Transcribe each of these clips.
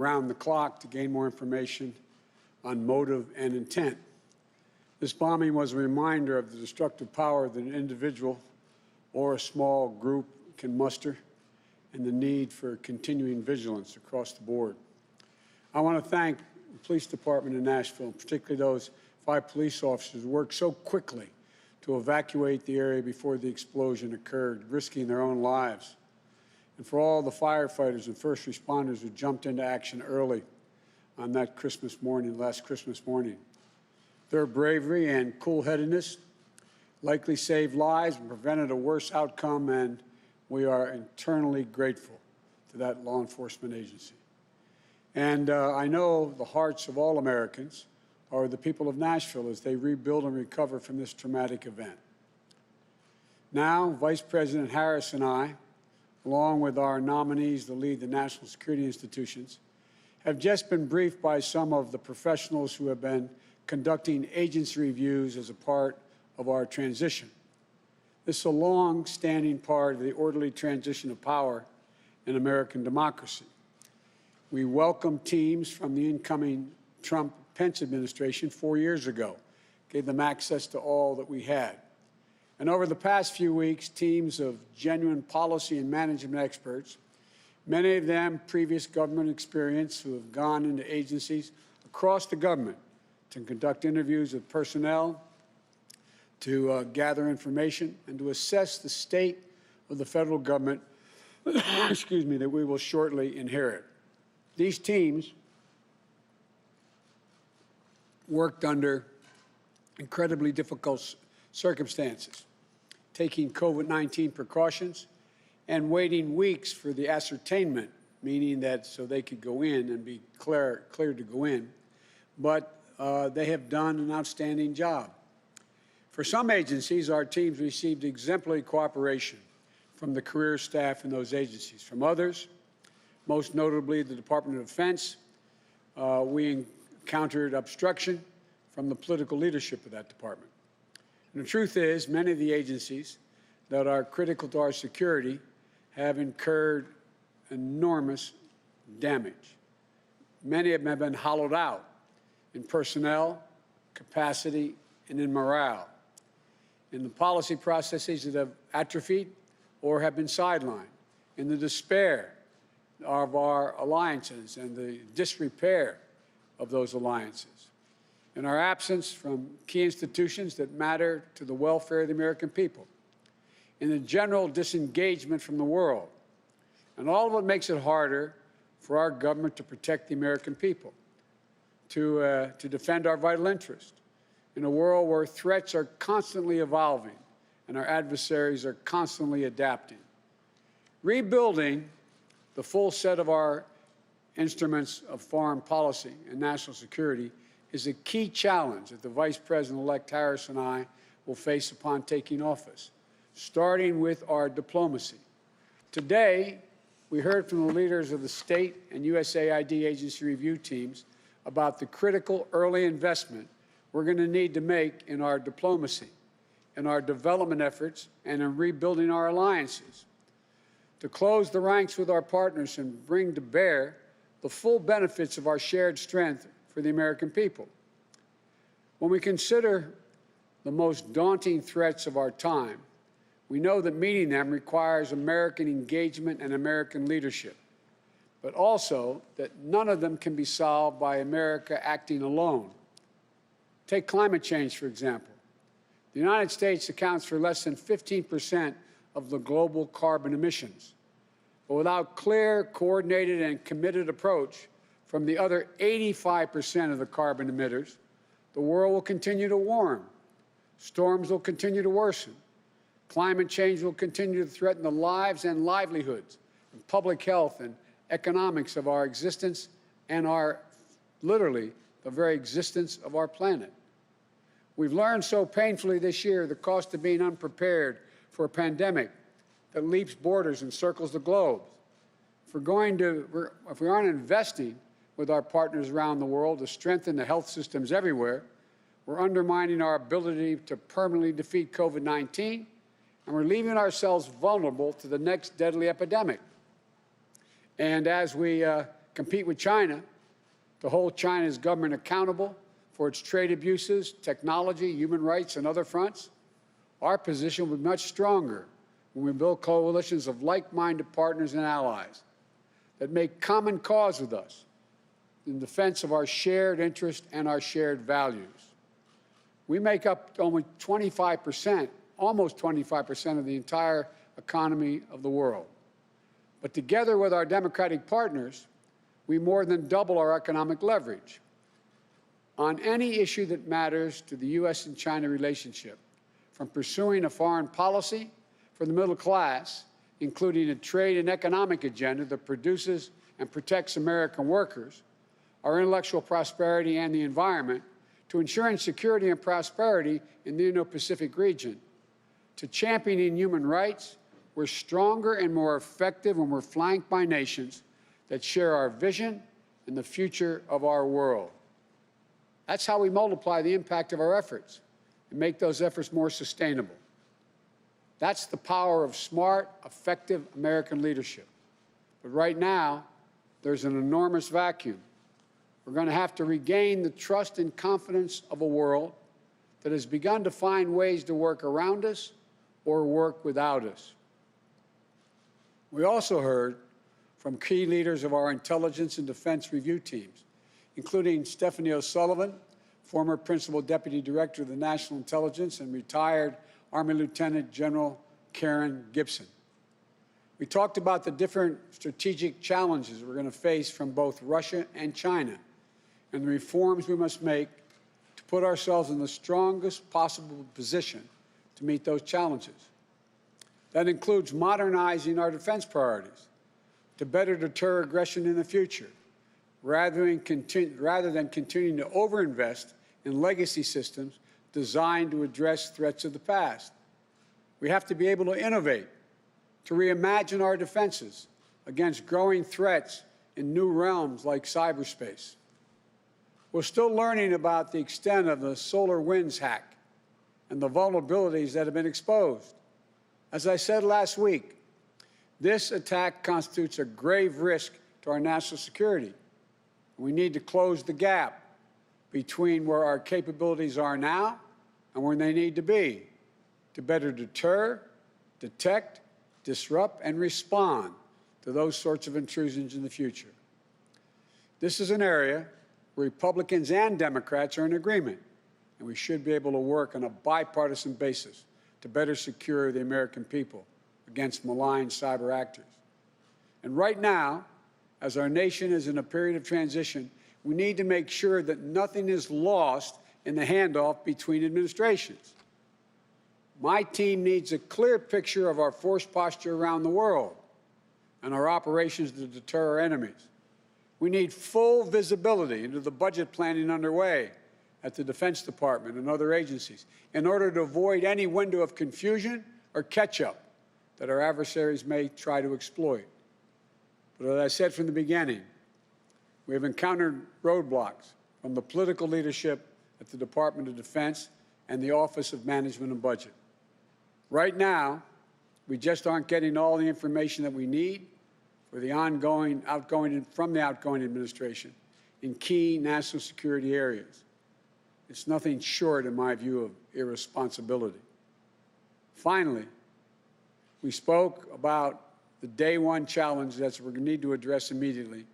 around the clock to gain more information on motive and intent. This bombing was a reminder of the destructive power that an individual or a small group can muster and the need for continuing vigilance across the board. I want to thank the police department in Nashville, particularly those 5 police officers who worked so quickly to evacuate the area before the explosion occurred, risking their own lives. And for all the firefighters and first responders who jumped into action early on that last Christmas morning. Their bravery and cool-headedness likely saved lives and prevented a worse outcome, and we are eternally grateful to that law enforcement agency. And I know the hearts of all Americans are the people of Nashville as they rebuild and recover from this traumatic event. Now, Vice President Harris and I, along with our nominees to lead the national security institutions, have just been briefed by some of the professionals who have been conducting agency reviews as a part of our transition. This is a long-standing part of the orderly transition of power in American democracy. We welcomed teams from the incoming Trump-Pence administration 4 years ago, gave them access to all that we had. And over the past few weeks, teams of genuine policy and management experts, many of them previous government experience, who have gone into agencies across the government to conduct interviews with personnel, to gather information, and to assess the state of the federal government, excuse me, that we will shortly inherit. These teams worked under incredibly difficult circumstances, taking COVID-19 precautions and waiting weeks for the ascertainment, meaning that so they could go in and be cleared to go in. But they have done an outstanding job. For some agencies, our teams received exemplary cooperation from the career staff in those agencies. From others, most notably the Department of Defense, we encountered obstruction from the political leadership of that department. And the truth is, many of the agencies that are critical to our security have incurred enormous damage. Many of them have been hollowed out in personnel, capacity, and in morale, in the policy processes that have atrophied or have been sidelined, in the despair of our alliances and the disrepair of those alliances, in our absence from key institutions that matter to the welfare of the American people, in the general disengagement from the world. And all of it makes it harder for our government to protect the American people, to defend our vital interests, in a world where threats are constantly evolving and our adversaries are constantly adapting. Rebuilding the full set of our instruments of foreign policy and national security is a key challenge that the Vice President-elect Harris and I will face upon taking office, starting with our diplomacy. Today, we heard from the leaders of the state and USAID agency review teams about the critical early investment we're going to need to make in our diplomacy, in our development efforts, and in rebuilding our alliances, to close the ranks with our partners and bring to bear the full benefits of our shared strength for the American people. When we consider the most daunting threats of our time, we know that meeting them requires American engagement and American leadership, but also that none of them can be solved by America acting alone. Take climate change, for example. The United States accounts for less than 15% of the global carbon emissions. But without clear, coordinated, and committed approach from the other 85% of the carbon emitters, the world will continue to warm. Storms will continue to worsen. Climate change will continue to threaten the lives and livelihoods, and public health and economics of our existence and literally, the very existence of our planet. We've learned so painfully this year the cost of being unprepared for a pandemic that leaps borders and circles the globe. If we aren't investing with our partners around the world to strengthen the health systems everywhere, we're undermining our ability to permanently defeat COVID-19, and we're leaving ourselves vulnerable to the next deadly epidemic. And as we compete with China, to hold China's government accountable for its trade abuses, technology, human rights, and other fronts, our position will be much stronger when we build coalitions of like-minded partners and allies that make common cause with us in defense of our shared interest and our shared values. We make up only 25%, almost 25% of the entire economy of the world. But together with our democratic partners, we more than double our economic leverage. On any issue that matters to the U.S. and China relationship, from pursuing a foreign policy for the middle class, including a trade and economic agenda that produces and protects American workers, our intellectual prosperity and the environment, to ensuring security and prosperity in the Indo-Pacific region, to championing human rights, we're stronger and more effective when we're flanked by nations that share our vision and the future of our world. That's how we multiply the impact of our efforts and make those efforts more sustainable. That's the power of smart, effective American leadership. But right now, there's an enormous vacuum. We're going to have to regain the trust and confidence of a world that has begun to find ways to work around us or work without us. We also heard from key leaders of our intelligence and defense review teams, including Stephanie O'Sullivan, former Principal Deputy Director of the National Intelligence, and retired Army Lieutenant General Karen Gibson. We talked about the different strategic challenges we're going to face from both Russia and China, and the reforms we must make to put ourselves in the strongest possible position to meet those challenges. That includes modernizing our defense priorities to better deter aggression in the future, rather than continuing to overinvest in legacy systems designed to address threats of the past. We have to be able to innovate, to reimagine our defenses against growing threats in new realms like cyberspace. We're still learning about the extent of the SolarWinds hack and the vulnerabilities that have been exposed. As I said last week, this attack constitutes a grave risk to our national security. We need to close the gap between where our capabilities are now and where they need to be to better deter, detect, disrupt, and respond to those sorts of intrusions in the future. This is an area where Republicans and Democrats are in agreement, and we should be able to work on a bipartisan basis to better secure the American people against malign cyber actors. And right now, as our nation is in a period of transition, we need to make sure that nothing is lost in the handoff between administrations. My team needs a clear picture of our force posture around the world and our operations to deter our enemies. We need full visibility into the budget planning underway at the Defense Department and other agencies in order to avoid any window of confusion or catch-up that our adversaries may try to exploit. But as I said from the beginning, we have encountered roadblocks from the political leadership at the Department of Defense and the Office of Management and Budget. Right now, we just aren't getting all the information that we need for the outgoing administration in key national security areas. It's nothing short, in my view, of irresponsibility. Finally, we spoke about the day one challenge that we're going to need to address immediately,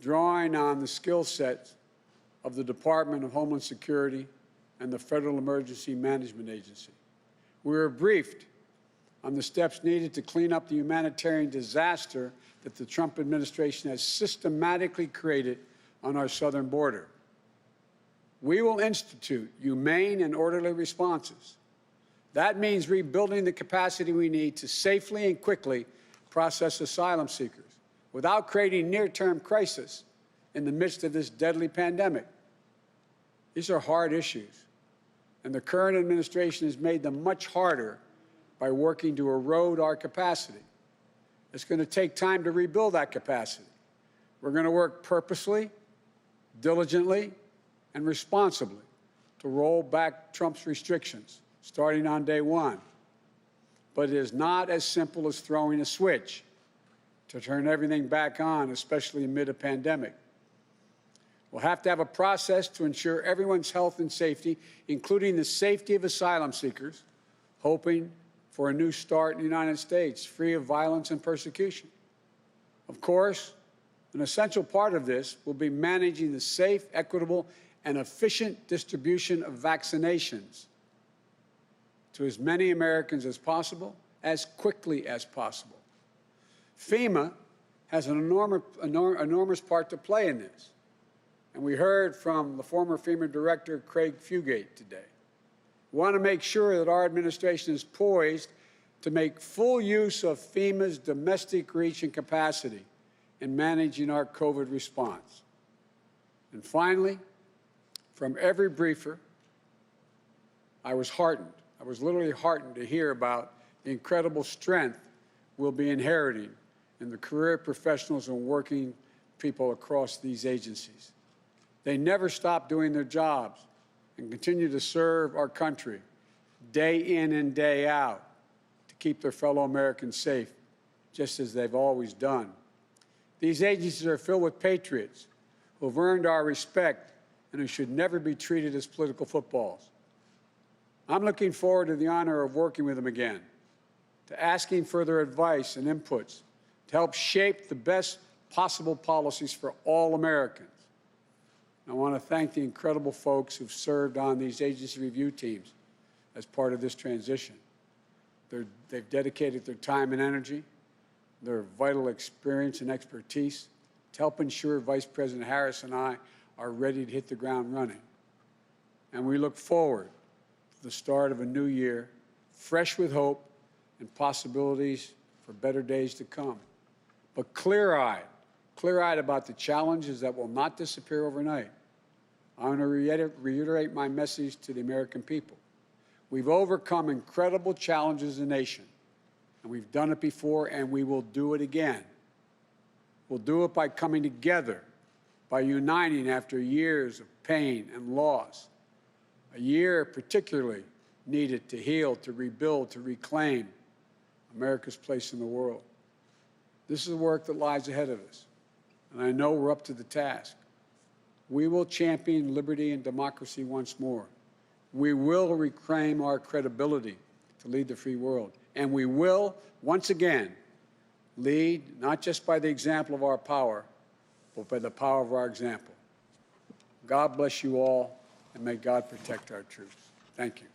drawing on the skill sets of the Department of Homeland Security and the Federal Emergency Management Agency. We were briefed on the steps needed to clean up the humanitarian disaster that the Trump administration has systematically created on our southern border. We will institute humane and orderly responses. That means rebuilding the capacity we need to safely and quickly process asylum seekers without creating near-term crisis in the midst of this deadly pandemic. These are hard issues, and the current administration has made them much harder by working to erode our capacity. It's going to take time to rebuild that capacity. We're going to work purposely, diligently, and responsibly to roll back Trump's restrictions starting on day one. But it is not as simple as throwing a switch. to turn everything back on, especially amid a pandemic. We'll have to have a process to ensure everyone's health and safety, including the safety of asylum seekers, hoping for a new start in the United States, free of violence and persecution. Of course, an essential part of this will be managing the safe, equitable, and efficient distribution of vaccinations to as many Americans as possible, as quickly as possible. FEMA has an enormous part to play in this. And we heard from the former FEMA director, Craig Fugate, today. We want to make sure that our administration is poised to make full use of FEMA's domestic reach and capacity in managing our COVID response. And finally, from every briefer, I was heartened. I was literally heartened to hear about the incredible strength we'll be inheriting in the career professionals and working people across these agencies. They never stop doing their jobs and continue to serve our country day in and day out to keep their fellow Americans safe, just as they've always done. These agencies are filled with patriots who have earned our respect and who should never be treated as political footballs. I'm looking forward to the honor of working with them again, to asking for their advice and inputs to help shape the best possible policies for all Americans. I want to thank the incredible folks who've served on these agency review teams as part of this transition. They've dedicated their time and energy, their vital experience and expertise to help ensure Vice President Harris and I are ready to hit the ground running. And we look forward to the start of a new year, fresh with hope and possibilities for better days to come, but clear-eyed about the challenges that will not disappear overnight. I want to reiterate my message to the American people. We've overcome incredible challenges as a nation, and we've done it before, and we will do it again. We'll do it by coming together, by uniting after years of pain and loss, a year particularly needed to heal, to rebuild, to reclaim America's place in the world. This is the work that lies ahead of us, and I know we're up to the task. We will champion liberty and democracy once more. We will reclaim our credibility to lead the free world. And we will, once again, lead not just by the example of our power, but by the power of our example. God bless you all, and may God protect our troops. Thank you.